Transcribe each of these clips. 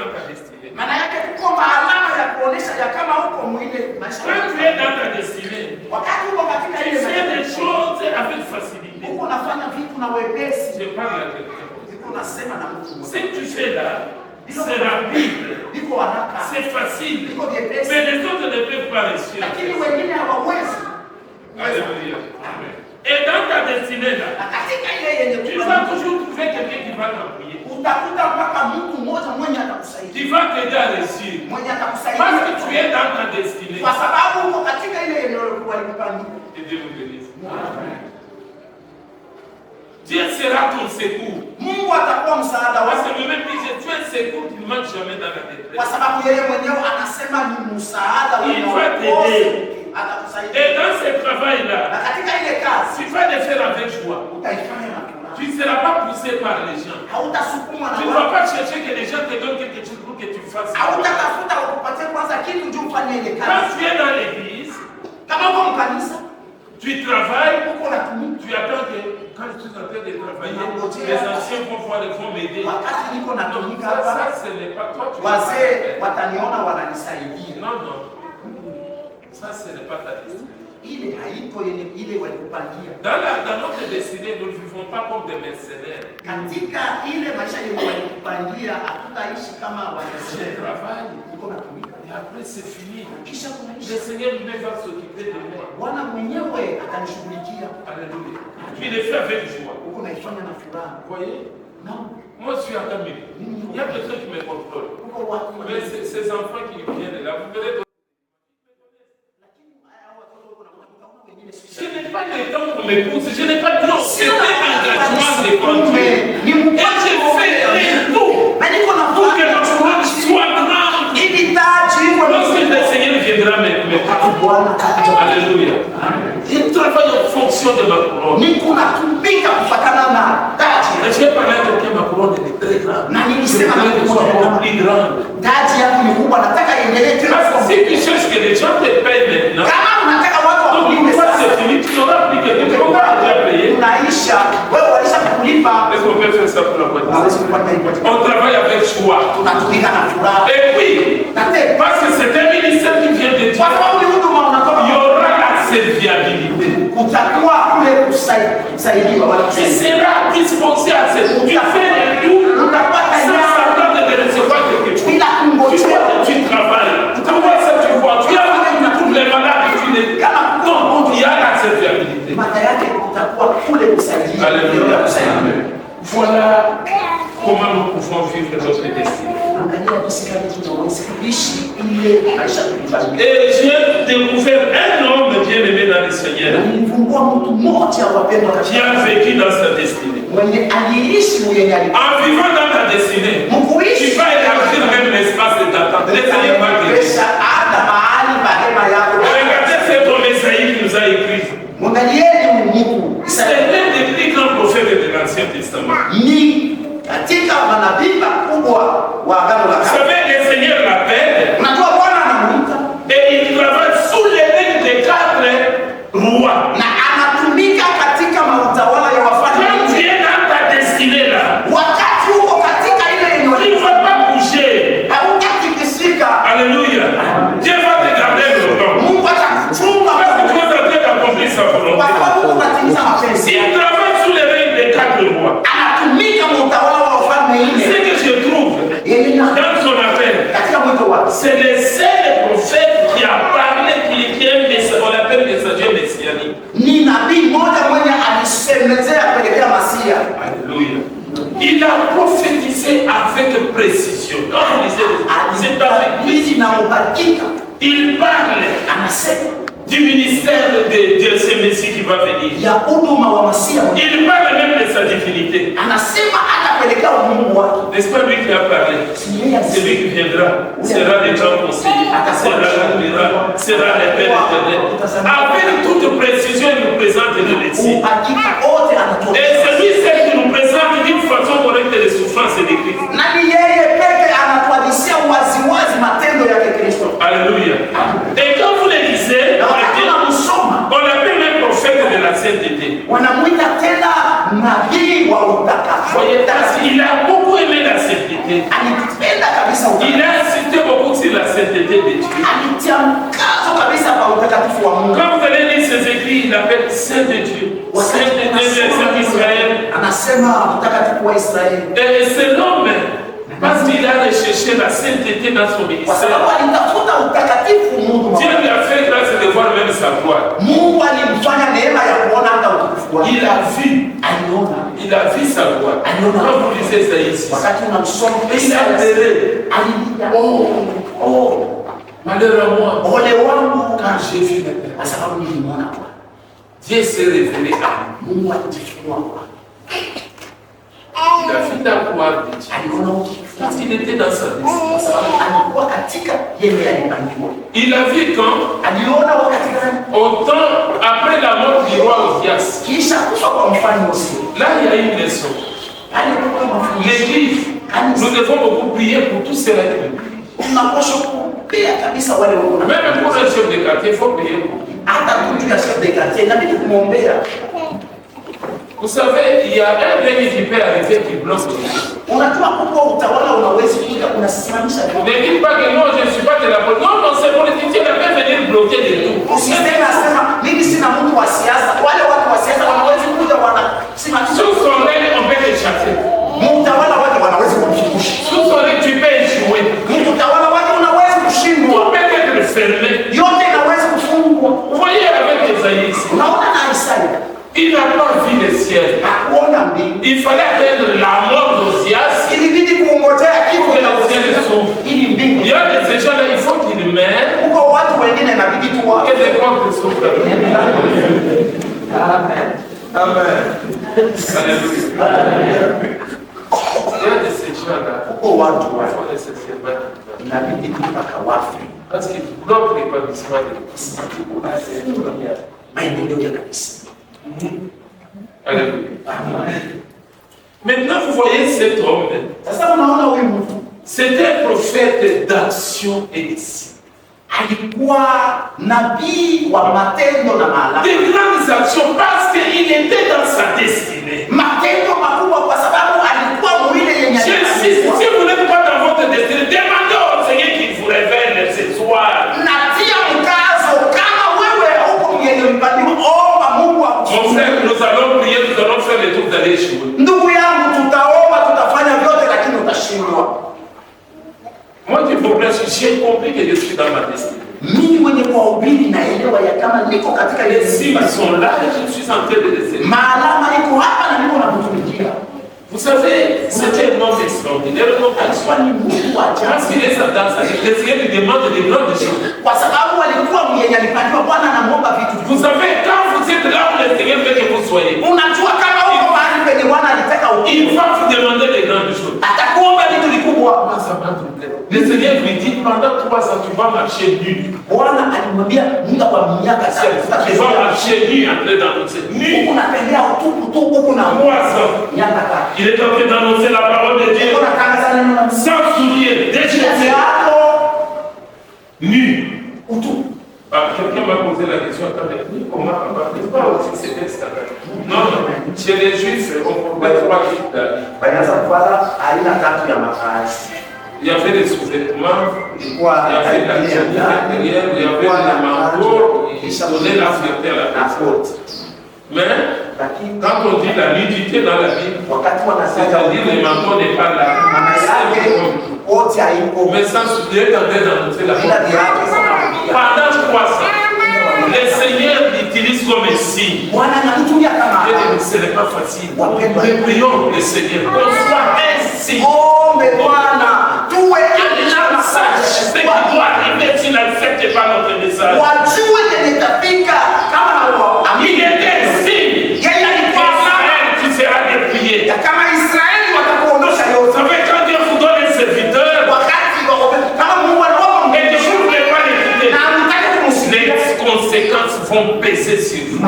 dans ta destinée. Maana yake kuko alama ya kuonesha ya kama uko mwile maisha. Quand tu es dans ta destinée, Wakati uko katika tu ile fais des choses avec facilité. uko unafanya vitu na wepesi. Je parle à quelqu'un. Uko unasema na mtu. Ce que tu fais là, c'est rapide, Iko haraka. c'est facile. Iko vyepesi. Mais les autres ne peuvent pas réussir. Lakini wengine hawawezi. Alléluia. Et dans ta destinée là, Na katika ile yenye tu vas toujours trouver quelqu'un qui va t'appuyer. utakuta mpaka mtu mmoja mwenye atakusaidia. Qui va t'aider à réussir. Mwenye Parce atakusaidia. que tu es dans ta destinée. Kwa sababu uko katika ile yenye walikupangia. Et Dieu nous bénisse. Dieu sera ton secours. Mungu atakuwa msaada Parce wako. que lui-même dit, tu es un secours qui ne manque jamais dans la Kwa détresse. sababu yeye mwenyewe anasema ni msaada Il va t'aider. atakusaidia. Et dans ce Na travail-là, katika ile kazi tu vas le faire avec joie. utaifanya na furaha. Tu ne seras pas poussé par les gens. Hautasukumwa na Tu ne vas watu. pas chercher que les gens te donnent quelque chose pour que tu fasses. Hautatafuta wakupatie kwanza kitu ndio ufanye ile Quand kazi. tu es dans l'église, Kama uko mkanisa, tu travailles, uko unatumika. tu attends que quand je suis en train de travailler, les anciens vont voir et vont m'aider. Wakati niko natumika Ça, hapa, ce n'est pas toi, tu wazee wataniona wananisaidia. Non, non. Ça, ce n'est pas ta destinée. Ile haiko ile walikupangia. Dans notre destinée, nous ne vivons pas comme des mercenaires. Katika ile maisha yenye walikupangia hatutaishi kama Je wanasema. travaille Uko natumika. et après c'est fini. Kisha Le kunaisha. Seigneur lui-même va s'occuper de moi. Bwana mwenyewe atanishughulikia. Alléluia. Tu le fais avec joie. Uko naifanya na furaha. Vous voyez? Non. Moi, je suis à Camille. Il y a quelqu'un qui me contrôle. Uko watu. Mais ces enfants qui viennent là, vous verrez. Je n'ai pas le temps pour m'épouser. Je n'ai pas de temps. C'est un engagement de conduire. Et je fais tout pour que notre foi soit grande. Lorsque le Seigneur viendra me Alléluia. Je travaille en fonction de ma couronne. Et je vais parler à quelqu'un, ma couronne est très grande. Je veux qu'elle soit encore plus grande. Parce que si tu cherches que les gens te payent maintenant, donc une fois c'est fini, tu n'auras plus que tu pourras déjà payer. Est-ce qu'on peut faire ça pour la boîte? On travaille avec joie. Et puis, parce que c'est un ministère qui vient de Dieu, il y aura la serviabilité. Tu seras disposé à cette. Tu fais le tout sans s'attendre de recevoir quelque chose. Tu travailles. Tu vois ça, tu vois. Tu as tous les malades et tu les. Donc, il y a la serviabilité. Alléluia. Voilà comment nous pouvons vivre notre destinée. Et j'ai découvert un homme bien-aimé dans le Seigneur qui a vécu dans sa destinée. En vivant dans ta destinée, tu vas élargir même l'espace de ta tente. Le Seigneur va te dire. Regardez ce qu'on Esaïe qui nous a écrit. C'est l'un des plus grands prophètes de l'Ancien Testament. Vous savez, le Seigneur l'appelle et il travaille sous les règles des 4 rois. Quand tu es dans ta destinée là, tu ne vas pas bouger. Alléluia. Dieu va te garder longtemps. Parce que tu es en train d'accomplir sa volonté. S'il travaille sous les règles des 4 rois, ce que je trouve dans son appel, c'est le seul prophète qui a parlé, qui est un messager, on l'appelle messager messianique. Alléluia. Il a prophétisé avec précision. Quand on disait, c'est avec précision. Il parle du ministère de ce Messie qui va venir. Il parle même de sa divinité. N'est-ce pas lui qui a parlé? C'est lui qui viendra. Sera le grand conseiller. Sera le miracle. Sera le Père éternel. Avec toute précision, il nous présente le Messie. Et celui seul qui nous présente d'une façon correcte les souffrances de Christ. Alléluia. Et quand vous le lisez, on l'appelle même prophète de la sainteté. Voyez, il a beaucoup aimé la sainteté. Il a insisté beaucoup sur la sainteté de Dieu. Quand vous allez lire ses écrits, il appelle Saint de Dieu. Saint de Dieu, Saint d'Israël. Et c'est l'homme, parce qu'il a recherché la sainteté dans son ministère. Dieu lui a fait grâce de voir même sa gloire. Il a vu sa gloire. Quand vous lisez ça ici, il a appelé. Oh, malheur à moi. Quand j'ai vu le Père, Dieu s'est révélé à moi. Il a vu la gloire de Dieu. Parce qu'il était dans sa destinée. Il a vu quand, au temps après la mort du roi Osias, là il y a une leçon. L'église, nous devons beaucoup prier pour tous ces règles. Même pour un chef de quartier, il faut prier. Vous savez, il y a un règne qui peut arriver qui bloque. Ne dites pas que non, je ne suis pas de la politique. Non, non, c'est politique, il va venir bloquer de tout. Sous son règne, on peut échapper. Sous son règne, tu peux échouer. Tout peut être fermé. Vous voyez avec Esaïe ici. Il n'a pas vu le ciel. Il fallait attendre la mort d'Osias pour que le ciel s'ouvre. Il y a des gens là, il faut qu'ils meurent que les portes s'ouvrent. Amen. Amen. Alléluia. Il y a de ces gens là, il faut nécessairement parce qu'ils bloquent l'épanouissement de l'Église. Alléluia. Maintenant, vous voyez cet homme. C'était un prophète d'action et de signes. Des grandes actions parce qu'il était dans sa destinée. J'insiste, si vous n'êtes pas dans votre destinée, demandez au Seigneur qu'il vous révèle ce soir. Mon frère, nous allons prier, nous allons faire le tour d'aller chez vous. Moi, tu comprends, j'ai compris que je suis dans ma destinée. Les signes sont là et je suis en train de les aider. Vous savez, c'était un homme extraordinaire, un homme extraordinaire. Parce qu'il est dans sa vie, le Seigneur lui demande de grandes choses. Vous savez, quand vous êtes là où le Seigneur veut que vous soyez, il va vous demander des grandes choses. Le Seigneur lui dit, pendant 3 ans, tu vas marcher nu. Tu vas marcher nu, entrer dans le ciel. Nu. 3 ans. Il est en train d'annoncer la parole de Dieu. Sans souliers, déchiré. Nu. Quelqu'un m'a posé la question, comment papa, n'est-ce pas aussi c'était scandale? Non, chez les Juifs, on ne peut pas il y avait des sous-vêtements, il y avait la tenue intérieure, il y avait les manteaux qui donnaient la fierté à la personne. Mais quand on dit la nudité dans la Bible, c'est-à-dire les manteaux n'est pas là. Mais sans soulier, quand elle a annoncé la parole. Pendant 3 ans, le Seigneur l'utilise comme un signe. Ce n'est pas facile. Nous prions le Seigneur qu'on soit un signe. Ce qui doit arriver, tu n'acceptes pas notre message. Il est un signe. Israël, tu seras déplié. Vous savez, quand Dieu vous donne un serviteur, et que vous ne voulez pas l'écouter, les conséquences vont peser sur vous.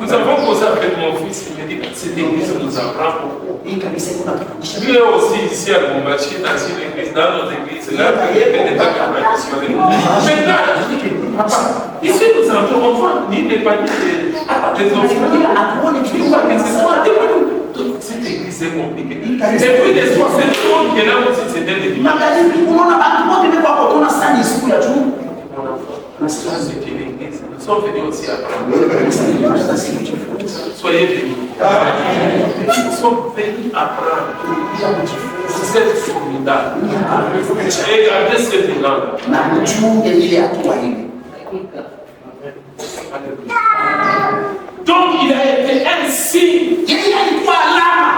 Nous avons causé avec mon fils, il me dit que cette église nous apprend beaucoup. Lui est aussi ici à Bombachi, dans une église, dans notre église, là, il y a des temps traditionnels. Maintenant, ici nous entrons, on voit ni des paniers, des enfants. toute cette église est compliquée. Et puis les soirs, c'est tout le monde qui est là aussi, c'était des dimanches. Nous sommes venus aussi à apprendre. Soyez bénis. Nous sommes venus apprendre. Vous êtes formidables. Regardez ce bilan. Donc il a été ainsi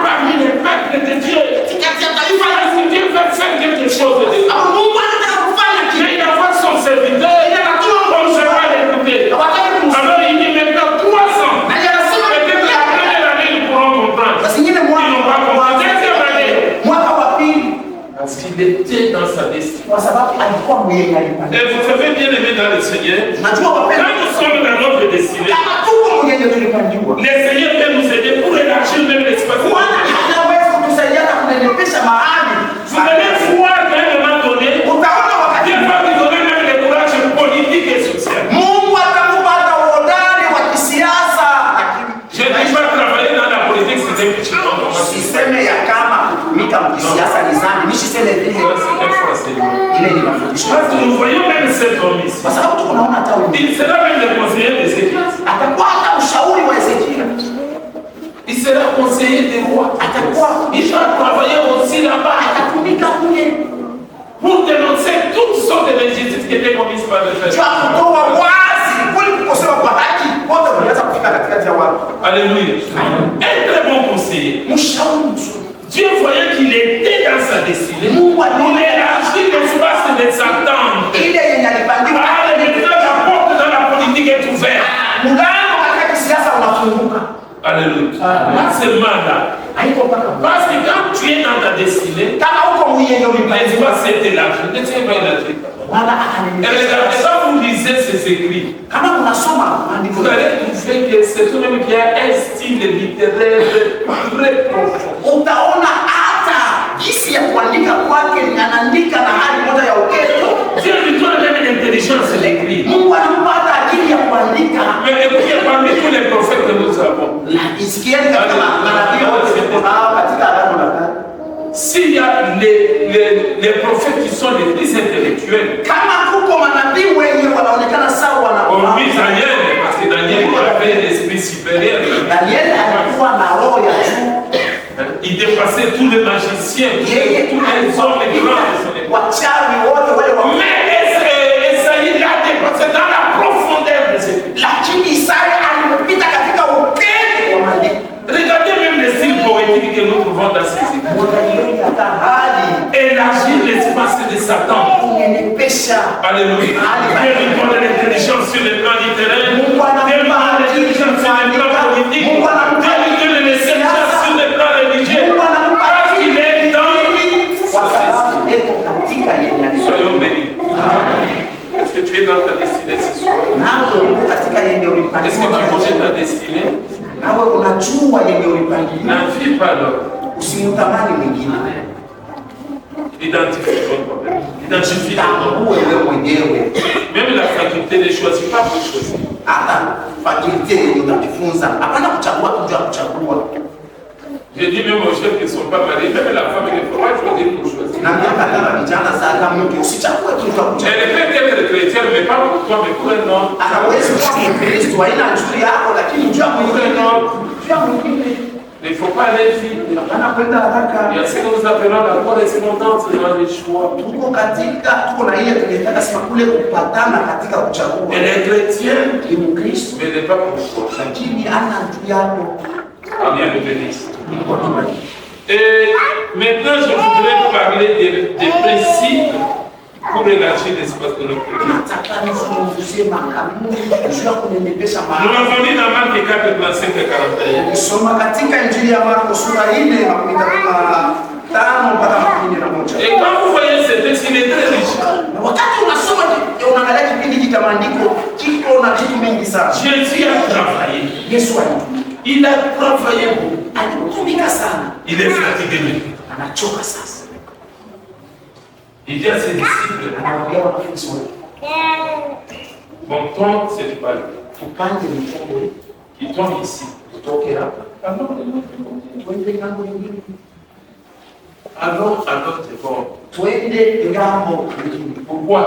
parmi les peuples de Dieu. Si Dieu veut faire quelque chose de Dieu, mais il a fait son serviteur, on ne sait pas l'écouter. Alors il dit maintenant 3 ans. Peut-être la première année ils pourront comprendre. Ils n'ont pas compris. Deuxième année. Parce qu'il était dans sa destinée. Et vous avez bien aimé dans le Seigneur. Quand nous sommes dans notre destinée, le Seigneur peut nous aider pour élargir même l'espace. Vous allez voir qu'à un moment donné, Dieu va vous donner même le courage politique et social. Je dis pas travailler dans la politique, c'est un petit parce que nous voyons même cet homme ici. Il sera même le conseiller des églises. Il sera conseiller des rois. Il va travailler aussi là-bas pour dénoncer toutes sortes d'injustices qui étaient commises par le frère. Alléluia. Un très bon conseiller. Dieu voyait qu'il était dans sa destinée. Il a élargi l'espace de Satan. Maintenant, la porte dans la politique est ouverte. Alléluia. Pas seulement là. Parce que quand tu es dans ta destinée, l'espace est élargi. Ne tiens pas élargi. Et regardez, quand vous lisez ces écrits, vous allez trouver que c'est tout de même qu'il y a un style littéraire très profond. Dieu lui donne même une intelligence à l'écrit. Mais écoutez, parmi tous les prophètes que nous avons, s'il y a les prophètes qui sont les plus intellectuels, hormis Daniel, parce que Daniel avait l'esprit supérieur. Il dépassait tous les magiciens, tous les hommes, les grands de son époque. Mais Esaïe l'a dépassé dans la profondeur de ses vies. Regardez même les styles poétiques que nous trouvons dans ces écrits. Élargir l'espace de Satan. Alléluia. Dieu lui donne l'intelligence sur le plan littéraire. Dieu lui donne l'intelligence sur le plan politique. Dieu lui donne l'intelligence sur le plan religieux. Parce qu'il est dans soyons bénis. Est-ce que tu es dans ta destinée ce soir? Est-ce que tu connais ta destinée? N'envie pas l'autre. Identifie ton problème. Identifie ton problème. Même la faculté ne choisit pas pour choisir. Je dis même aux jeunes qui ne sont pas mariés, même la femme ne faut pas choisir pour choisir. Elle peut être chrétienne, mais pas pour toi, mais pour un homme. Il ne faut pas aller vite. Il y a ce que nous appelons la correspondance dans les choix. Elle est chrétienne, mais elle n'est pas pour toi. Bien le bénisse. Et maintenant, je voudrais parler des principes pour élargir l'espace de notre vie. Nous avons dit dans Marc 4, 35 et 41. Et quand vous voyez ce texte, il est très riche. Jésus a travaillé. Il a travaillé beaucoup. Il est fatigué. Il dit à ses disciples, mon temps, c'est du palais. Il tombe ici. tutoke hapa. Twende ngambo nyingine. Alors, c'est bon. Twende ngambo nyingine. Pourquoi?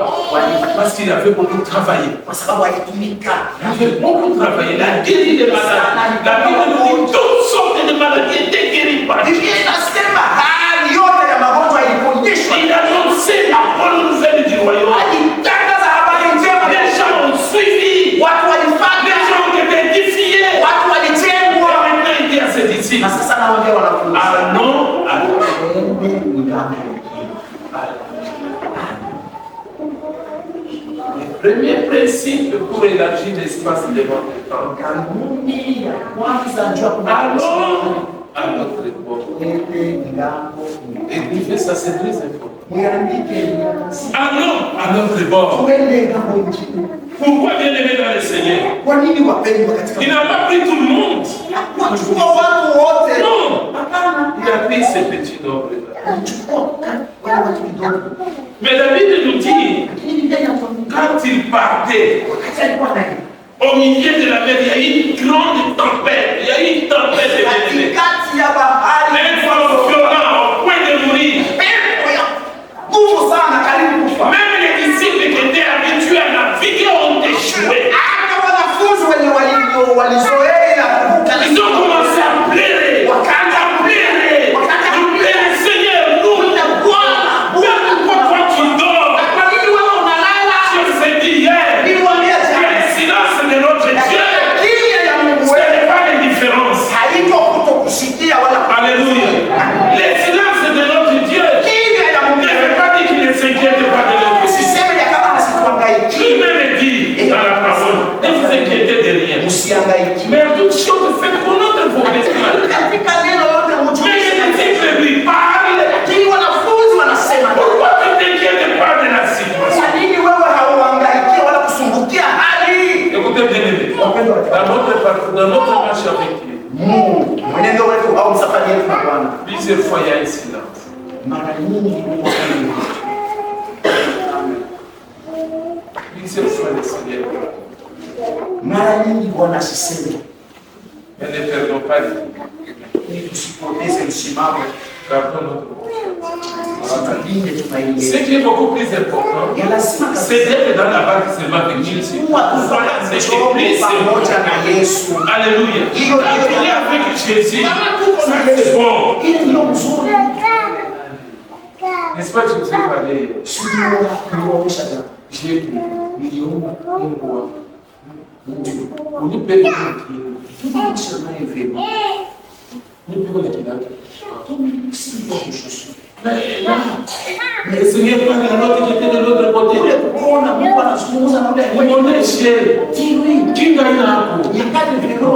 Parce qu'il avait beaucoup travaillé. Kwa sababu alitumika. Il avait beaucoup travaillé. Il a guéri des maladies. La Bible nous dit toutes sortes de maladies étaient guéries par Dieu. Biblia inasema hali yote ya magonjwa iliponyeshwa. Il a annoncé la bonne nouvelle du royaume. Alitangaza habari njema. Les gens ont suivi. Watu walifuata. Les gens ont été édifiés. Watu walijengwa. Maintenant, il dit à ses disciples, Na sasa nawaambia wanafunzi. allons à le premier principe pour élargir l'espace de votre temps. Kanuni ya kwanza njoo Allons à notre époque. Et puis fait ça, c'est très important. Allons à notre bord. Pourquoi bien-aimé dans le Seigneur? Il n'a pas pris tout le monde. Non. Il a pris ces petits nobles-là. Mais la Bible nous dit, quand il partait, au milieu de la mer, il y a eu une grande tempête. Il y a eu une tempête de bien-aimés. Un vent violent au point de mourir. Même les disciples qui étaient habitués à naviguer ont échoué. Ils ont commencé à pleurer. Nous plairer, Seigneur, nous. Pourquoi toi tu dors? Je vous ai dit hier, le silence de notre Dieu, ce n'est pas l'indifférence. Alléluia. Le silence de notre Dieu ne veut pas dire qu'il ne s'inquiète pas de notre Dieu. Lui-même dit dans la parole, ne vous inquiétez de rien. Mais en toute chose, faites connaître vos besoins. Mais les disciples lui parlent. Pourquoi tu ne t'inquiètes pas de la situation? Écoutez bien aimé, dans notre marche avec Dieu, plusieurs fois il y a un silence. Plusieurs fois le Seigneur. Mais ne perdons pas de vue. Gardons notre confiance. Ce qui est beaucoup plus important, c'est d'être dans la barque seulement avec Jésus. Alléluia. Il est avec Jésus. Ça c'est bon. N'est-ce pas que je vous ai parlé? J'ai dit, mais le Seigneur parle à l'autre qui était de l'autre côté. Mon échelle, qui gagne un coup? Il n'y a pas de vélo.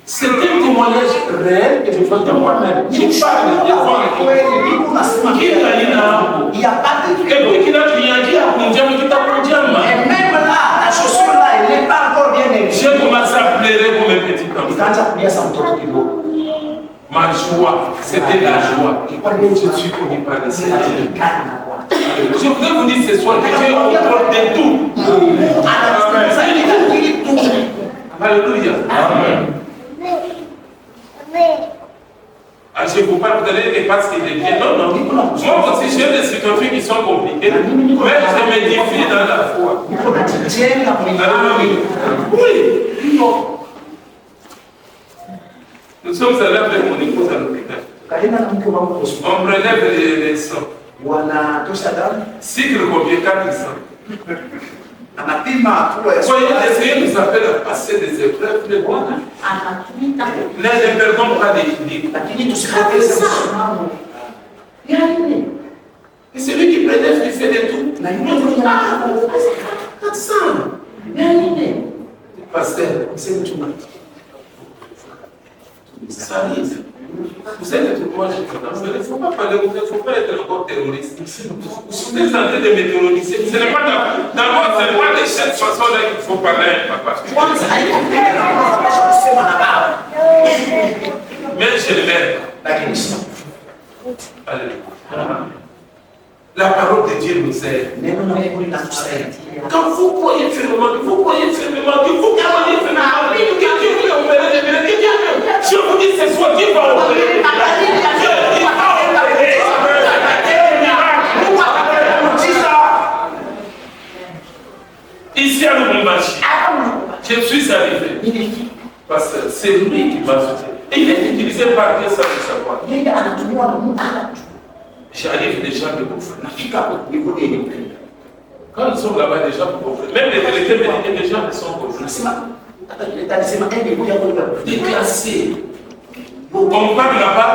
C'est un témoignage réel que je fais de moi-même. Je parle devant qui gagne un coup? Et puis qui a crié, qui a conduit, qui t'a conduit. Et même là, la chaussure là, elle n'est pas encore bien aimée. J'ai commencé à pleurer pour mes petits enfants. Ma joie, c'était la joie. Je suis connu par le Seigneur. Je voudrais vous dire ce soir que Dieu est au contrôle de tout. Alléluia. Amen. Ah, je vous parle, vous allez dire parce qu'il est bien. Non, non. Moi aussi, j'ai des situations qui sont compliquées. Mais je me défie dans la foi. Oui. Nous sommes allés avec mon épouse à l'hôpital. On prélève les sangs. Cycle combien? 400. Soyez essayez nous appelle à passer des épreuves. Ne perdons pas d'équilibre. Et celui qui prélève, il fait des tout. 400. Pasteur, c'est tout. Ça arrive. Vous savez que moi je pense, il ne faut pas parler, il ne faut pas être encore terroriste. Vous êtes en train de me terroriser. Ce n'est pas d'abord, ce n'est pas de cette façon-là qu'il faut parler à un papa. Mais je le mets. Alléluia. La parole de Dieu nous aide. Quand vous croyez fermement, que vous croyez fermement, que vous croyez fermement, que Dieu veut opérer des miracles, que Dieu veut. Je vous dis ce soir, Dieu va opérer des miracles. Dieu va opérer des miracles. Ici à Lubumbashi, je suis arrivé. Parce que c'est lui qui m'a soutenu. Et il est utilisé par Dieu sans le savoir. J'arrive déjà de comprendre. Quand ils sont là-bas, les gens comprennent. Même les délégués, les gens ne sont compris. Déclassés. On parle là-bas,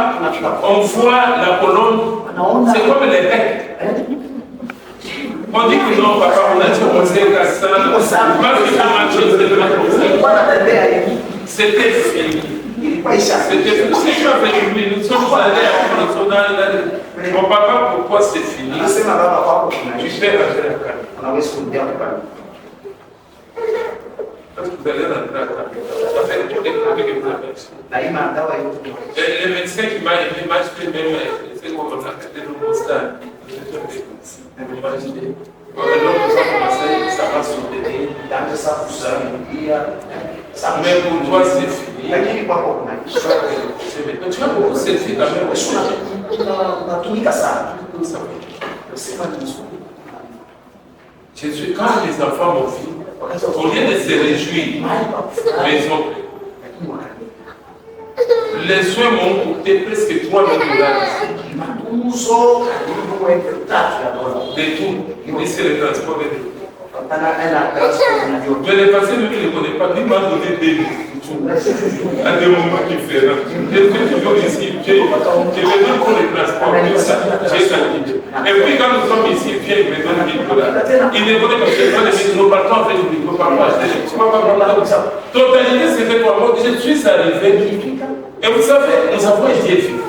on voit la colonne. C'est comme les becs. On dit que non, papa, on a dit qu'on s'est cassé. C'était fini. C'était fini. Si tu as fait une nous sommes allés à mon papa, pourquoi c'est fini? Tu fais la Est-ce que vous allez rentrer à le médecin qui m'a aimé m'a acheté même c'est quoi on a acheté le constat. Ça va soutenir. Mais pour toi c'est fini. Tu as beaucoup selfie quand même. Jésus, quand les enfants m'ont vu, au lieu de se réjouir, mais ils ont pris. Les soins m'ont coûté presque 3 000 $. De tout. Ici, le transport de tout. Mais les patients ne le connaissent pas. Il m'a donné des à des moments différents. Je fais toujours ici, je me donne pour les transports. Et puis quand nous sommes ici, il me donne 1 000 $. Il ne connaît pas que je dois nous partons avec le micro par moi. Totalité, c'était pour moi. Je suis arrivé. Et vous savez, nous avons été efficaces.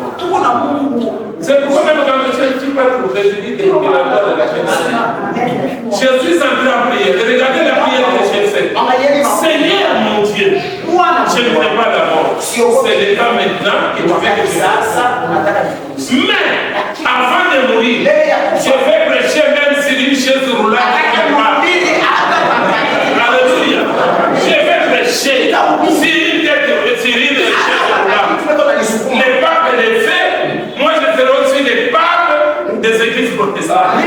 C'est pourquoi même quand je suis pas trouvé, je dis que la gloire de la personne. Je suis en train de prier. Regardez la prière que j'ai faite. Seigneur mon Dieu, je ne veux pas la mort. C'est le temps maintenant que tu fais que je fasse. Mais avant de mourir, je vais prêcher même sur une chaise roulante. Alléluia. Je vais prêcher sur une tête sur une chaise roulante. Les papes les faits, moi je ferai aussi les papes des églises protestantes.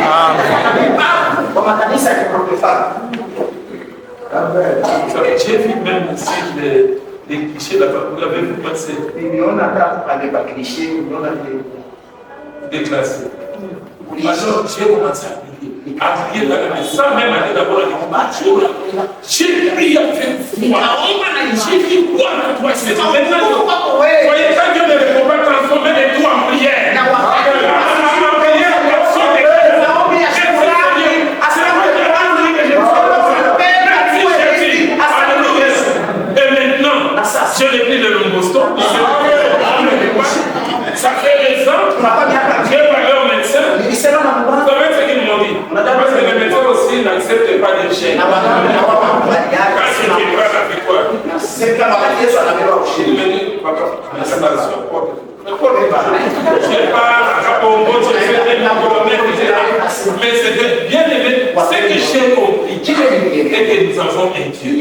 J'ai vu même ici les clichés là-bas. Vous l'avez vu passer. Déclassés. Alors j'ai commencé à prier là, sans même aller d'abord à l'église. J'ai prié avec foi. J'ai dit quoi à toi, c'est maintenant. Voyez, quand Dieu ne répond pas, transformer les tout en prière. Je l'ai pris le Lomboston. Ça fait des ans. J'ai parlé au médecin. Vous savez ce qu'ils m'ont dit? Parce que les médecins aussi n'acceptent pas les chaînes. Quand c'est qui parle avec quoi? Il me dit, papa, je sais pas, mais c'était bien aimé. Ce que j'ai compris, et que nous avons un Dieu.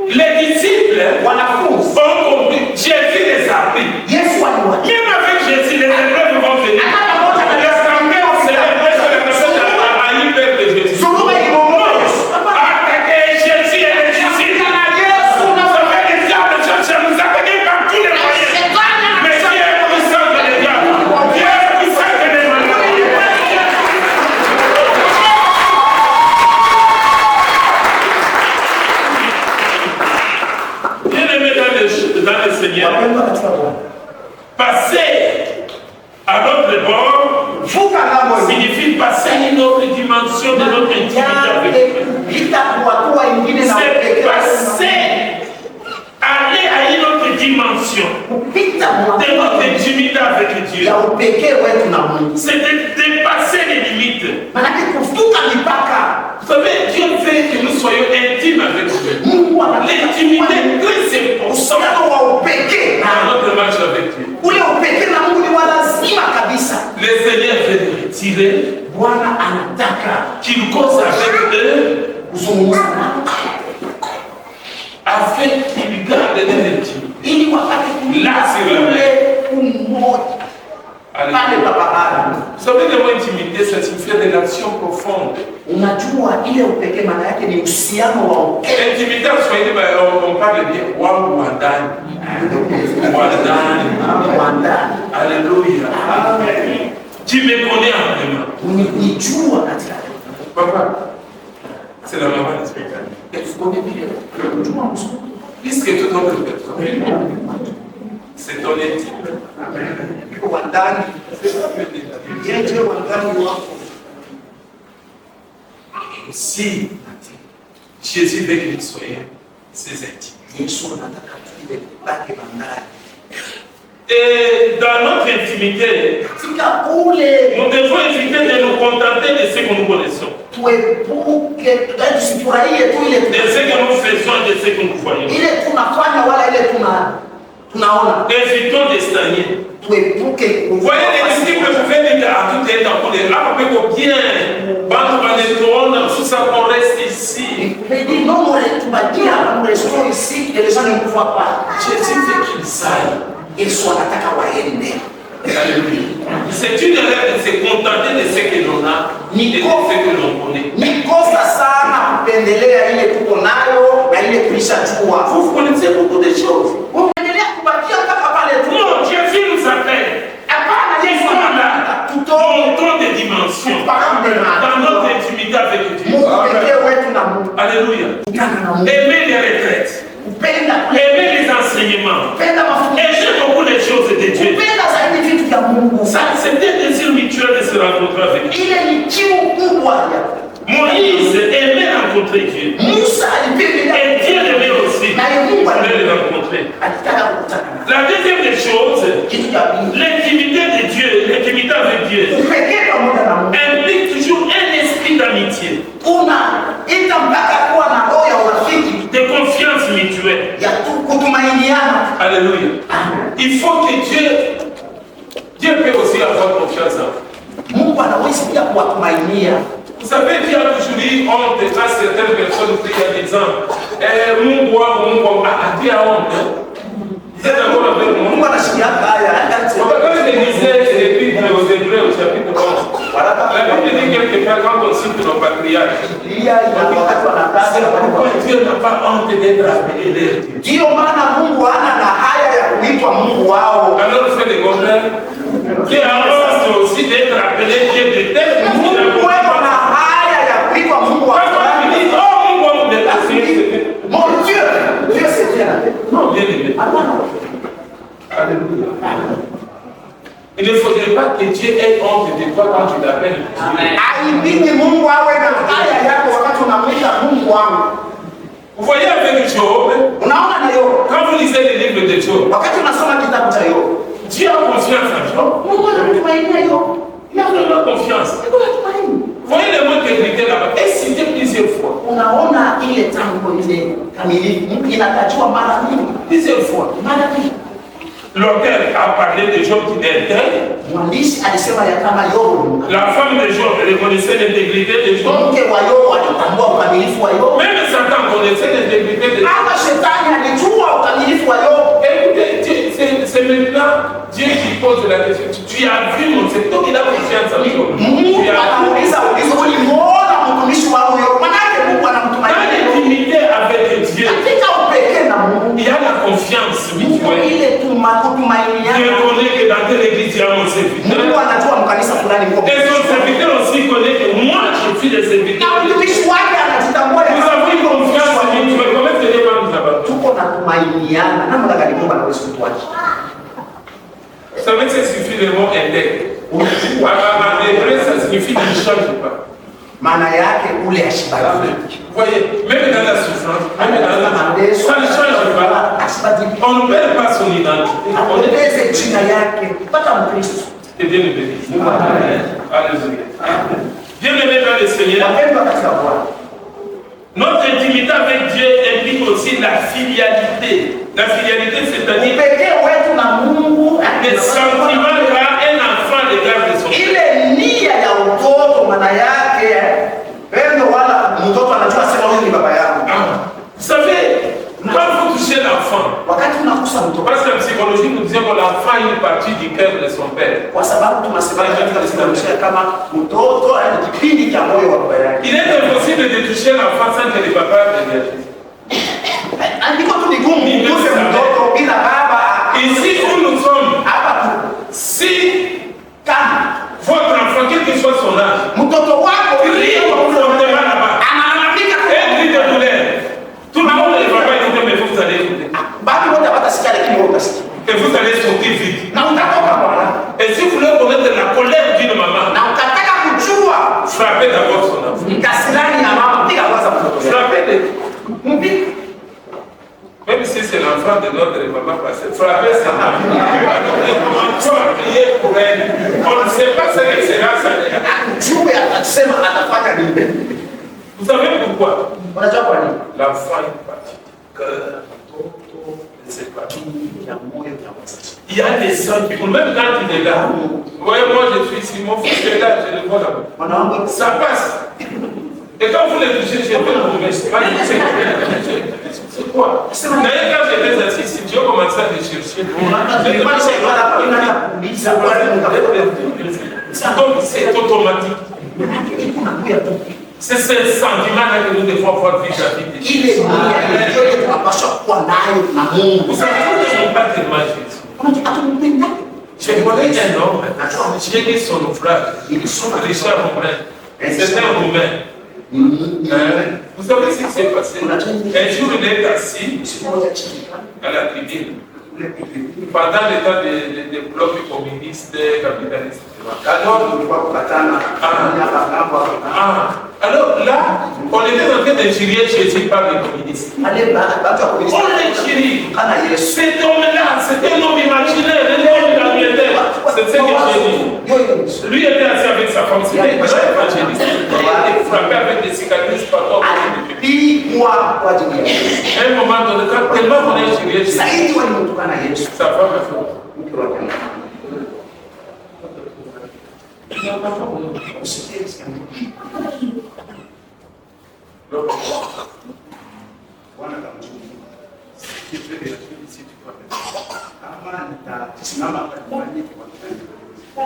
Les disciples ont compris. Jésus les a pris. Même avec Jésus, les épreuves vont venir. Les sangles célèbrent à une heure de Jésus. Attaquer Jésus et les disciples. Vous savez, les diables cherchent à nous attaquer par tous les moyens. Mais Dieu est puissant que les diables. Dieu est puissant que les malades. Dans le Seigneur, passer à l'autre bord signifie passer à une autre dimension de notre intimité avec Dieu. C'est passer, aller à une autre dimension de notre intimité avec Dieu. C'est de dépasser les limites. Vous savez, Dieu veut que nous soyons intimes avec Dieu. L'intimité est très importante dans notre marche avec Dieu. Le Seigneur retiré, Bwana anataka qu'il cause avec eux, kuzungumza nao afin qu'ils gardent l'intimité. ili wakati kule umoja pale papahali. Vous savez, le mot intimité, ça signifie une relation profonde. Unajua ile upekee maana yake ni uhusiano wa upekee. Intimité, en Swahili, on parle bien wangu wa ndani. Alléluia. Tu me connais vraiment. Unijua katika. Papa, c'est la maman du spectacle. Puisque tout autre personne, c'est ton intime. Si Jésus veut que nous soyons ses intimes. Et dans notre intimité, nous devons éviter de nous contenter de ce que nous connaissons. De ce que nous faisons et de ce que nous voyons. Évitons de stagner. Vous voyez les disciples pouvaient dire à tout est en cours de là, on peut bien. Bande va les tourner, tout ça qu'on reste ici. Jésus veut qu'ils aillent. C'est une erreur de se contenter de ce que l'on a et de ce que l'on connaît. Vous connaissez beaucoup de choses. Non, Jésus nous appelle. Montons des dimensions dans notre intimité avec Dieu. Alléluia. Aimer les retraites. Aimer les enseignements. Et j'aime beaucoup les choses de Dieu. Ça, c'était un désir mutuel de se rencontrer avec Dieu. Moïse aimait rencontrer Dieu. Et Dieu aimait aussi. Il voulait le rencontrer. La deuxième des choses, l'intimité de Dieu, l'intimité avec Dieu, implique toujours un esprit d'amitié, de confiance mutuelle. Alléluia. Il faut que Dieu peut aussi avoir confiance en vous. Vous savez, Dieu a toujours dit honte à certaines personnes qui ont des ans. Dieu a honte. Vous êtes d'accord avec moi? Quand je lisais l'Épître aux Hébreux au chapitre 11, la Bible dit quelque part quand on cite nos patriarches, c'est pourquoi Dieu n'a pas honte d'être appelé leur Dieu. Alors, frère de Gondel, Dieu a honte aussi d'être appelé Dieu de tel que mon Dieu, Dieu c'est Dieu. Non, bien aimé. Alléluia. Il ne faudrait pas que Dieu ait honte de toi quand tu l'appelles Dieu. Vous voyez avec Job, quand vous lisez les livres de Job, Dieu a confiance en Job. Il a vraiment confiance. Vous voyez le mot d'intégrité là-bas, et cité plusieurs fois. Plusieurs fois. L'auteur a parlé de Job qui était intègre. La femme de Job reconnaissait l'intégrité de Job. Même Satan connaissait l'intégrité de Job. Écoutez, c'est maintenant Dieu qui pose la question. Tu as vu mon secteur, il a confiance en Job. Dans l'intimité avec Dieu, il y a la confiance mutuelle. Dieu connaît que dans telle église il y a mon serviteur. Et son serviteur aussi connaît que moi je suis le serviteur. Nous avons une confiance mutuelle. Comment c'est les femmes là-bas? Vous savez que ça signifie le mot intègre. En hébreu, ça signifie qu'il ne change pas. Vous voyez, même dans la souffrance, même dans la ça ne change pas. On ne perd pas son identité. On est bien aimé. Alléluia. Bien aimé dans le Seigneur. Notre intimité avec Dieu implique aussi la filialité. La filialité, c'est-à-dire le sentiment qu'a un enfant à l'égard de son père. maana yake pendo wala mtoto anajua sema huyu ni baba yangu. Vous savez, quand vous touchez l'enfant, Wakati unakusa mtoto, parce que la psychologie nous dit que l'enfant a une partie du cœur de son père. kwa sababu tunasema katika psikolojia kama mtoto ana kipindi cha moyo wa baba yake. Il est impossible de toucher l'enfant sans que le papa réagisse. Andiko tu ni gumu mtose mtoto bila baba. Ici où nous sommes, Hapa tu si kama votre enfant, quel que soit son âge, mtoto wako crie profondément là-bas, analalamika et crie de douleur, tout le monde ne va pas écouter, mais vous allez écouter. bado wote watasikia lakini wewe utasikia. Et vous allez sortir vite. Na utatoka bwana. Et si vous voulez connaître la colère d'une maman, Na ukataka kujua frappez d'abord son enfant. kasirani ya mama, piga kwanza mtoto. Frappez-le. Mpige. Même si c'est l'enfant de notre maman passé, frappez sa maman. On va prier pour elle. On ne sait pas ce que sera ça. Juu atasema atafanya nini? Vous savez pourquoi? Unajua kwa nini? L'enfant est parti du cœur. Ne sait pas. Il y a des sons qui, même quand il est là, ouais, moi je suis ici, mon fils est là, je le vois là-bas. Ça passe. Et quand vous les touchez, je vais vous mettre. C'est quoi? D'ailleurs, quand j'étais assis ici, Dieu commençait à me chercher. Donc, c'est automatique. C'est ce sentiment-là que nous devons avoir vis-à-vis des choses. Vous savez, je n'aime pas tellement Jésus. Je connais un homme, j'ai dit son ouvrage, Richard Romain. C'est un Roumain. Vous savez ce qui s'est passé? Un jour, il est assis à la tribune pendant le temps des blocs communistes, capitalistes. Alors là, on était en train d'injurier Jésus par les communistes. On l'injurie. Cet homme-là, c'était un homme imaginaire, un homme imaginaire. C'est ce que j'ai dit. Lui était assis avec sa femme, c'était un évangéliste. Il frappait avec des cicatrices partout. À un moment donné, quand tellement on a injurié Jésus, sa femme a fait.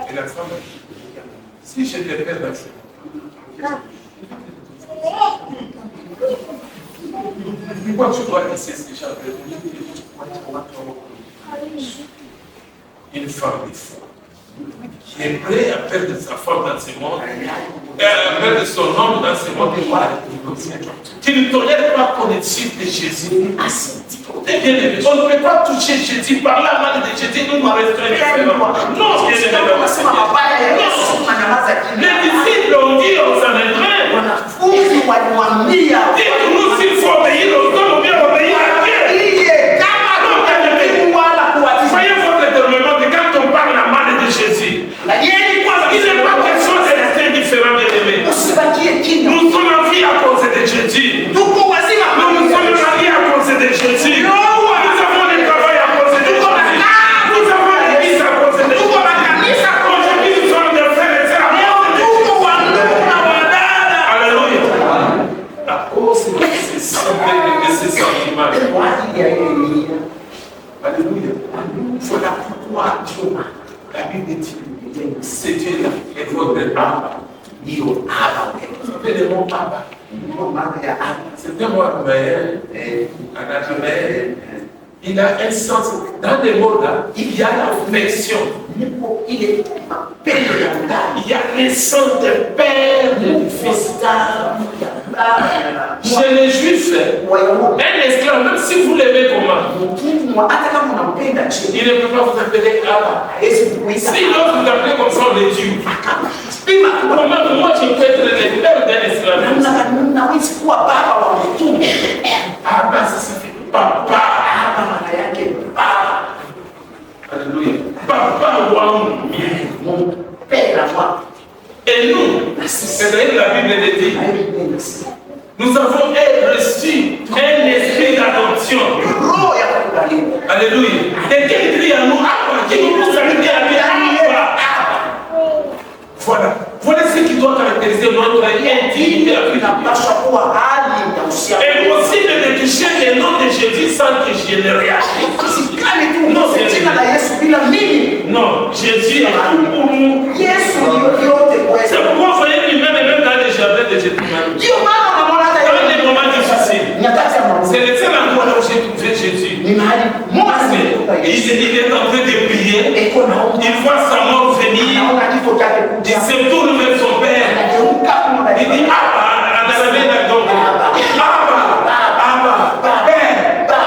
Et la femme, si je te perds d'accès, pourquoi tu dois laisser ces gens? Une femme est forte, qui est prête à perdre sa femme dans ce monde, et à perdre son homme dans ce monde, qui ne tolère pas qu'on existe de Jésus. On ne peut pas toucher Jésus, parler à mal de Jésus, nous nous restons indifférents. Non, les disciples ont dit aux Saint-André, dites-nous s'il faut obéir aux hommes ou bien obéir à Dieu. Voyez votre étonnement de quand on parle à mal de Jésus. Il n'est pas question de rester indifférent, bien-aimé. Nous sommes en vie à cause de Jésus. Nous sommes mariés à cause de Jésus. Nous avons le travail à cause de Jésus. Nous avons l'église à cause de Jésus. Aujourd'hui, nous sommes des frères et sœurs à cause de Jésus. Alléluia. À cause de ces sentiments. Alléluia. Voilà pourquoi la Bible dit c'est Dieu et votre âme. C'était mon papa. C'était moi, mais il a un sens. Dans les mots là, il y a l'affection. Il y a le sens de père, de fils. Chez les Juifs, un esclave, même si vous l'aimez comment, il ne peut pas vous appeler Abba. Si l'autre vous appelle comme ça, on est Dieu. Comment moi je peux être le père d'un esclave? Abba, ça signifie papa. Alléluia. Papa, mon père à moi. Et nous, c'est la Bible le dit, nous avons reçu un esprit d'adoption. Alléluia. Et quel crie à nous, qui nous pousse à lui dire à lui, voilà. Voilà ce qui doit caractériser inapaswa kuwa hali ya uhusiano. Impossible de toucher le nom de Jésus sans que je ne réagisse. Non, c'est jina la Yesu bila mimi. Non, Jésus est tout pour nous. Yesu ndio yote kwetu. C'est pourquoi vous voyez lui-même et même dans les jardins de Gethsemane. Ndio maana unaona hata dans des moments difficiles. Nyakati ya mambo. C'est le seul endroit où j'ai trouvé Jésus. Ni mahali Parce qu'il est en train de prier. Il voit sa mort venir. Il se tourne vers son père. Il dit Abba,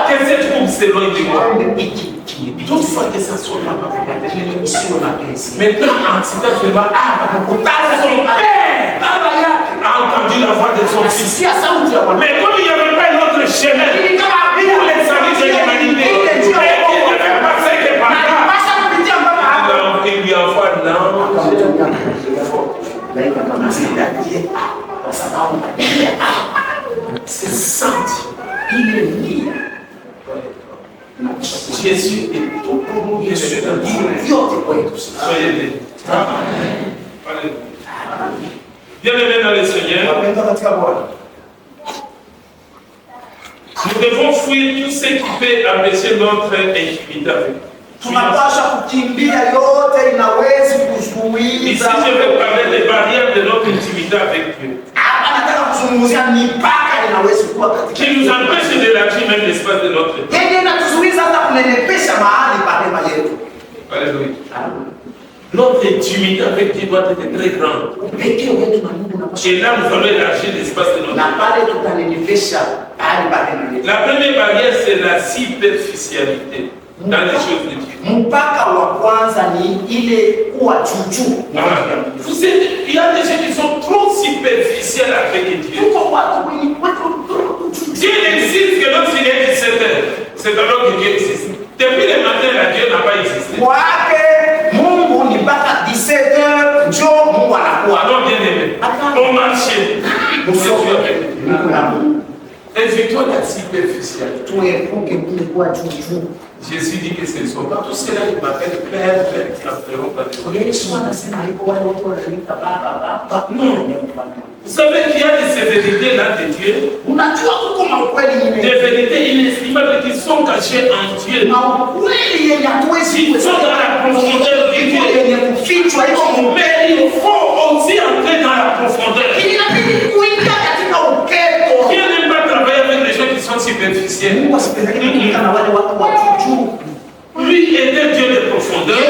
que cette troupe s'éloigne de moi. Toutefois que ça soit là, maintenant, en citant seulement son père a entendu la voix de son fils. Mais comme il n'y avait pas un autre chemin pour les amis de l'humanité, et qu'il ne devait passer que par là, il lui envoie l'ange. C'est senti. Il est lié. Jésus est tout pour nous. Soyez bénis. Bien-aimés dans le Seigneur, nous devons fuir tout ce qui peut empêcher notre intimité avec lui. Tunapaswa kukimbia yote inawezi kuzuia. Ici, je vais parler des barrières de notre intimité avec Dieu. Anataka kuzungumzia mipaka inawezi kuwa katika. Qui nous empêche d'élargir même l'espace de notre vie. Yeye anatuzuiza hata kunenepesha mahali pa hema yetu. Alléluia. Notre intimité avec Dieu doit être très grande. Upekee wetu na Mungu unapaswa. Et là, nous allons élargir l'espace de notre vie. Na pale tutanenepesha mahali pa hema yetu. La première barrière, c'est la superficialité dans les choses de Dieu. Mpaka wa kwanza ni ile kuwa juju. Vous savez, il y a des gens qui sont trop superficiels avec Dieu. Dieu existe que lorsqu'il est 17h. C'est alors que Dieu existe. Depuis le matin, là, Dieu n'a pas existé. Mungu ni mpaka 17h ndio Mungu anakuwa. Non, bien aimé. On marchait. Évitons la superficialité. Jésus dit que ce ne sont pas tous ceux-là qui m'appellent Père, qui n'appelleront pas de non. Vous savez qu'il y a de ces vérités-là de Dieu, des vérités inestimables qui sont cachées en Dieu. Qui sont dans la profondeur de Dieu. Mais il faut aussi entrer dans la profondeur. Dieu n'aime pas travailler avec les gens qui sont superficiels. Lui est un Dieu de profondeur.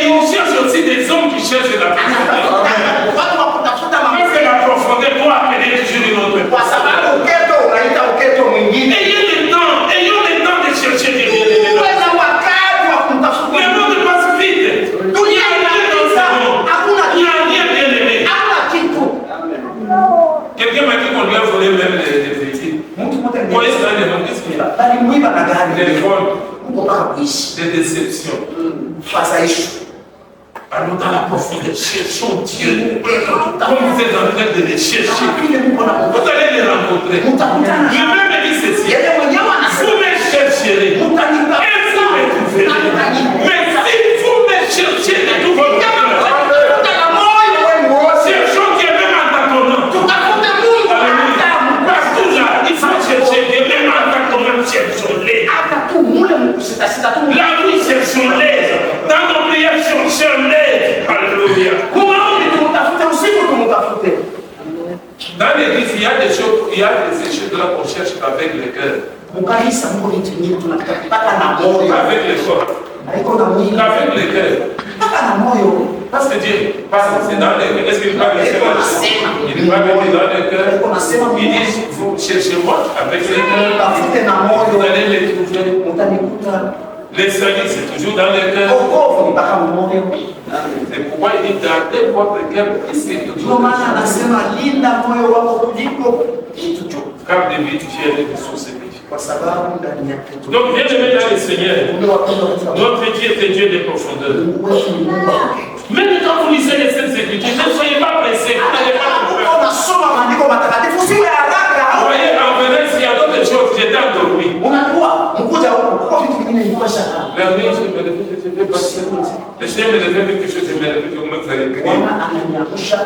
Il cherche aussi des hommes qui cherchent la profondeur. Parce que la profondeur doit appeler toujours une autre personne. Ayons le temps de chercher des Dieu. Le monde passe vite. Il y a rien dans ce monde. Il n'y a rien bien aimé. Quelqu'un m'a dit qu'on lui a volé même les véhicules. Moi, il s'en est demandé ce qu'il y a. Des vols, des déceptions. Allons dans la profondeur, cherchons Dieu. Comme vous êtes en train de les chercher, vous allez les rencontrer. Lui-même me dit ceci. Vous me chercherez et vous me trouverez. Mais si vous me cherchez de tout votre cœur, cherchons Dieu même en t'attendant. Partout là, il faut chercher Dieu même en t'attendant. Cherchons-les. Là où cherchons-les. Dans nos prières, cherchons-les. Alléluia. Dans l'église, il y a des choses, ces choses-là qu'on cherche avec le cœur. Avec le corps. Avec le cœur. Parce que Dieu, c'est dans le cœur. Est-ce qu'il parle de cœur? Il parle dans le cœur. Il dit, vous cherchez moi avec le cœur. Vous allez les trouver. Les salis, c'est toujours dans le cœur. C'est pourquoi il dit gardez votre cœur et c'est toujours. Car de vie, tu es des ressources de vie. Donc, bien aimé dans le Seigneur, notre Dieu est un Dieu de profondeur. Même quand vous lisez les Saintes Écritures, ne soyez pas pressés. Vous n'allez pas trouver. Vous voyez, en venant, s'il y a d'autres choses, j'étais endormi. La nuit, je me lève, je vais passer. Le chien me lève quelque chose, je me lève, je commence à écrire.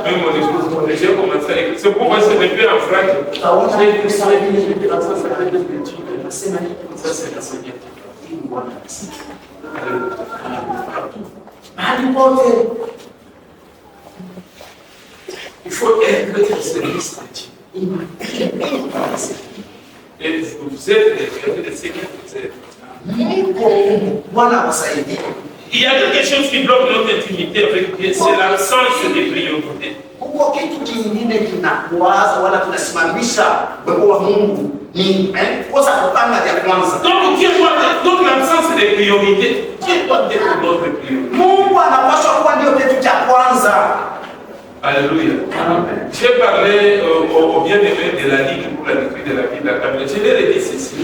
Même mon épouse, j'ai commencé à écrire. C'est pourquoi je n'ai plus en frac. J'ai écrit ça, ça fait des petits. Ça, c'est la Seigneur. Il faut être au service de Dieu. Et vous êtes les Seigneurs, vous êtes. Il y a quelque chose qui bloque notre intimité avec Dieu, c'est l'absence des priorités. Donc l'absence des priorités, Dieu doit être notre priorité. Alléluia. J'ai parlé au bien-aimé de la Ligue pour la détruite de la vie de la caméra. Je leur ai dit ceci.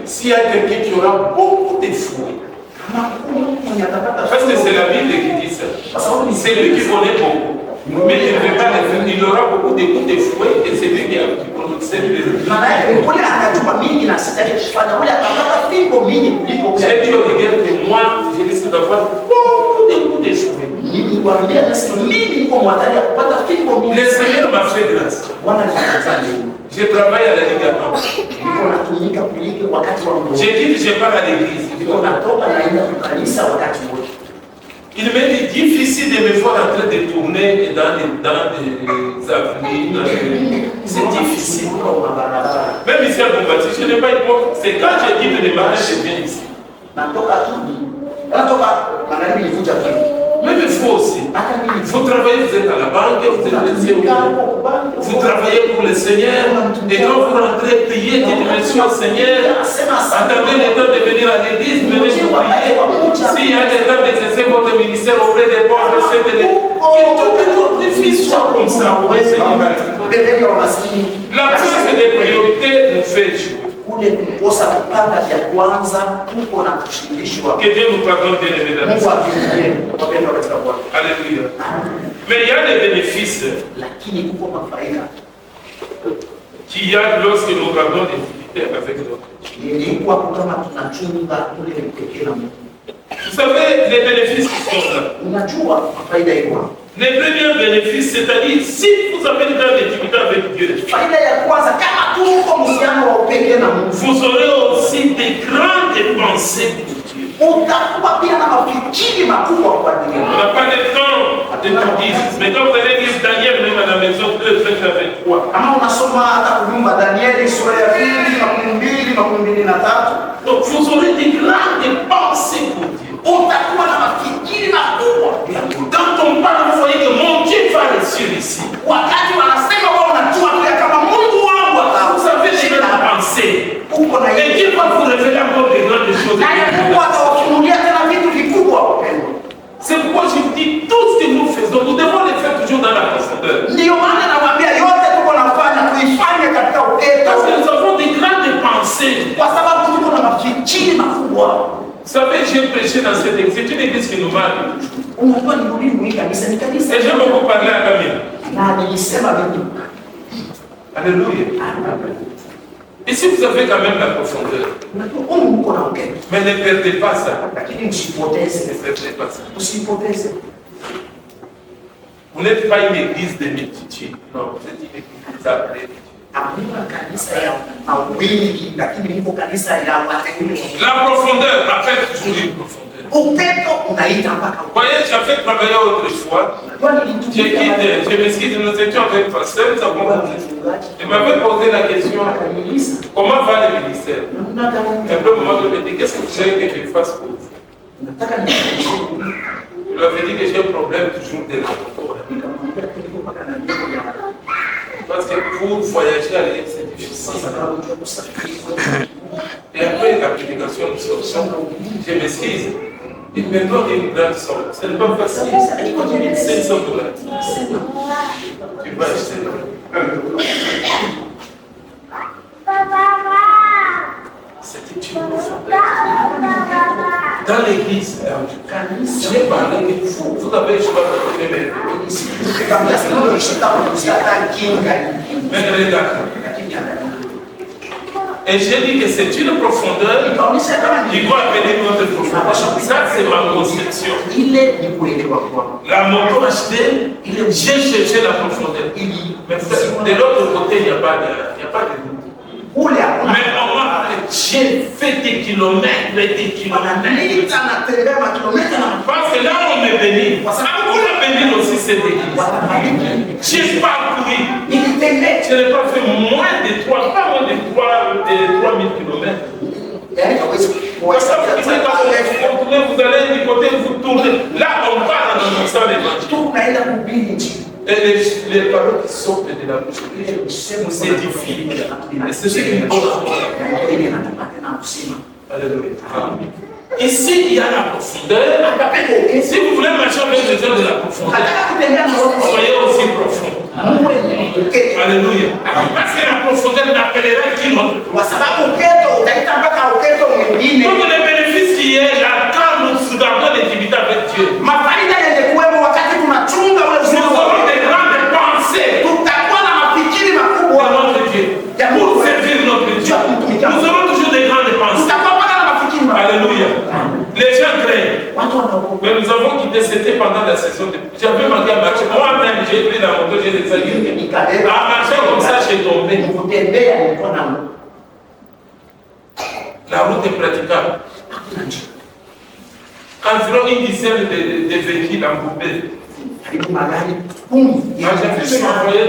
S'il y a quelqu'un qui aura beaucoup de fouilles, parce que c'est la Bible qui dit ça. C'est lui qui connaît beaucoup. Mais il ne veut pas le faire. Il aura beaucoup de fouets et c'est lui qui connaît les j'ai dit au regard que moi, je risque d'avoir beaucoup de fouets. Le Seigneur m'a fait grâce. Je travaille à la Ligue. J'ai dit que je pars à l'église. Il m'est difficile de me voir en train de tourner dans des avenues. C'est difficile. Même ici à Bombati, je n'ai pas été bon. C'est quand j'ai dit que les marins, je viens ici. Même il faut aussi. Vous travaillez, vous êtes à la banque, vous êtes vous travaillez pour le Seigneur. Et quand vous rentrez, priez, dites merci au Seigneur. Attendez le temps de venir à l'église, venez vous prier. S'il y a le temps d'exercer votre ministère auprès des pauvres, faites-le. Que tous les fils soient comme ça pour le Seigneur. L'absence des priorités nous fait jouer. Que Dieu nous pardonne, bien évidemment. Alléluia. Mais il y a des bénéfices qu'il y a lorsque nous gardons l'intimité avec l'autre. Vous savez, les bénéfices qui sont là. Les premiers bénéfices, c'est-à-dire si vous avez une grande intimité avec Dieu, vous aurez aussi des grandes pensées pour Dieu. On n'a pas le temps de tout dire, mais quand vous allez lire Daniel, même à la maison, 2, 23. Donc vous aurez des grandes pensées pour Dieu. Quand on parle, vous voyez que mon Dieu va réussir ici. Vous savez déjà la pensée. Et Dieu va vous révéler encore des grandes choses. C'est pourquoi je vous dis, tout ce que nous faisons, nous devons le faire toujours dans la profondeur. Parce que nous avons des grandes pensées. Vous savez, j'ai prêché dans cette église. C'est une église qui nous marque. Et j'ai beaucoup parlé à Camille. Alléluia. Et si vous avez quand même la profondeur, mais ne perdez pas ça. Ne perdez pas ça. Vous n'êtes pas une église de multitude. Non, vous êtes une église appelée. La profondeur appelle toujours une profondeur. Vous voyez, j'avais travaillé autrefois. Je m'excuse, nous étions avec le pasteur, il m'avait posé la question, comment va le ministère? Et après, moi, je lui ai dit, qu'est-ce que vous voulez que je fasse pour vous? Je lui avais dit que j'ai un problème toujours de l'aéroport. Parce que pour voyager à l'air, c'est difficile. Et après la prédication de solution, je m'excuse. Il me donne une grande somme. Ce n'est pas facile. Il continue 500 $. Tu vas acheter. C'était une profondeur. Dans l'église, j'ai parlé de vous. Vous avez le choix de faire. Mais Et j'ai dit que c'est une profondeur qui doit appeler notre profondeur. Ça, c'est ma conception. La moto achetée, j'ai cherché la profondeur. Mais de l'autre côté, il n'y a pas de doute. Mais j'ai fait des kilomètres et des kilomètres. Parce que là, on me bénit. Pour la bénir aussi, c'est l'église. J'ai parcouru. Je n'ai pas fait moins de 3000 kilomètres. Parce que vous allez du côté, vous tournez. Là, on parle dans notre l'évangile. Et les paroles qui sortent de la bouche nous édifient. Et c'est ce qui nous donne. Alléluia. Ici, il y a la profondeur. Si vous voulez marcher avec les gens de la profondeur, soyez aussi profond. Alléluia. Parce que la profondeur n'appellera qui l'autre. Donc le bénéfice qui est là, quand nous gardons l'intimité avec Dieu, nous aurons des grandes pensées pour notre Dieu, pour servir notre Dieu. Nous aurons toujours des grandes pensées. Alléluia. Les gens craignent. Mais nous avons quitté, c'était pendant la saison de... J'avais manqué à marcher. Moi-même, j'ai pris la moto, j'ai descendu. À marcher comme ça, j'ai tombé. La route est praticable. Environ une dizaine de véhicules embourbés. J'ai vu m'envoyer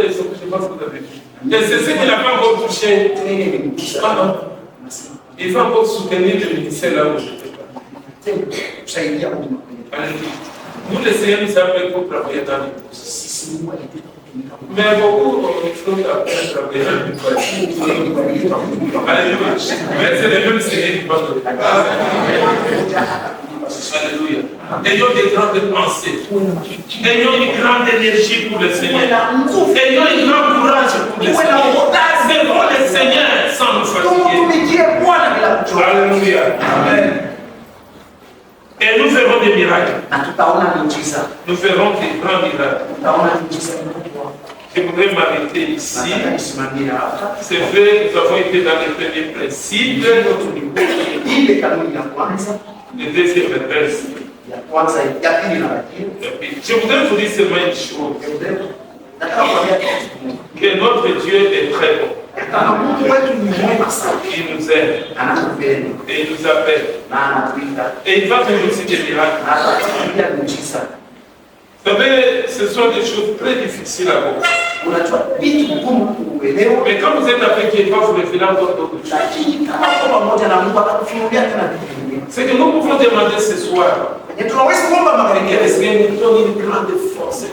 des choses, je ne sais pas ce que vous avez vu. Et c'est ce qu'il n'a pas encore touché. Il va encore soutenir le ministère là où je ne sais pas. Nous, les Seigneurs nous appellent pour travailler dans les postes. Mais beaucoup sont appelés à travailler dans les postes. Mais c'est les mêmes Seigneurs qui parlent. Alléluia. Ayons des grandes pensées. Ayons une grande énergie pour le Seigneur. Ayons un grand courage pour le Seigneur. Servons le Seigneur sans nous fatiguer. Alléluia. Amen. Et nous ferons des miracles. Nous ferons des grands miracles. Je voudrais m'arrêter ici. C'est vrai, nous avons été dans les premiers principes. Le deuxième verset. Je voudrais vous dire seulement une chose. Que notre Dieu est très bon. Il nous aime. Et il nous appelle. Et il va faire aussi des miracles. Vous savez, ce sont des choses très difficiles à voir. Mais quand vous êtes avec Dieu, vous révélez encore d'autres choses. C'est que nous pouvons demander ce soir. Est-ce que nous donne une grande force?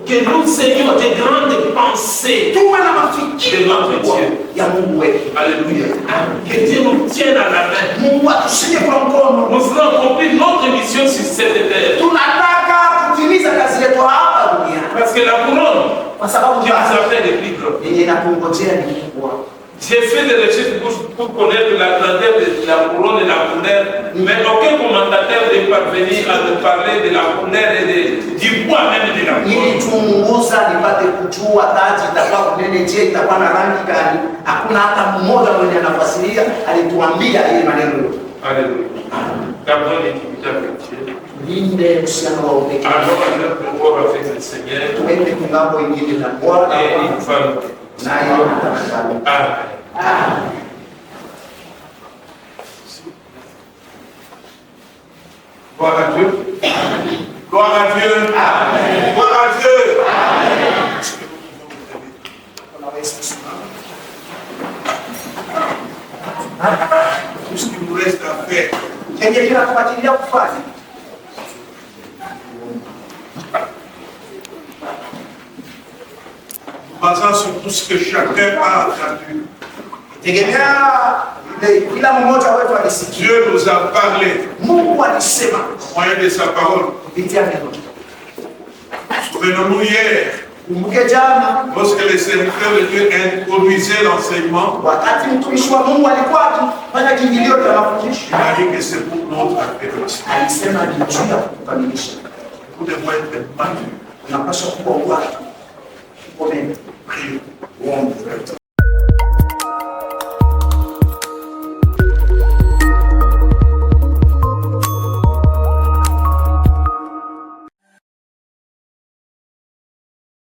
Que nous ayons des grandes pensées de notre Dieu. Alléluia. Que Dieu nous tienne à la main. Nous voulons accomplir notre mission sur cette terre. Parce que la couronne qui nous appelle est plus grande. J'ai fait des recherches pour connaître la grandeur de la couronne et la couleur, mais aucun commentateur n'est parvenu à nous parler de la couleur et du poids même de la couronne. Alléluia. Gardons l'intimité avec Dieu. Alors, notre pouvoir avec le Seigneur. Et il va nous. Amen. Gloire à Dieu. Gloire à Dieu. Amen. Gloire à Dieu. Amen. Tout ce qui nous reste à faire. Basant sur tout ce que chacun a entendu. Dieu nous a parlé au moyen de sa parole. Souvenons-nous hier, lorsque les serviteurs de Dieu introduisaient l'enseignement, il a dit que c'est pour notre appellation. Nous devons être matures. Prions.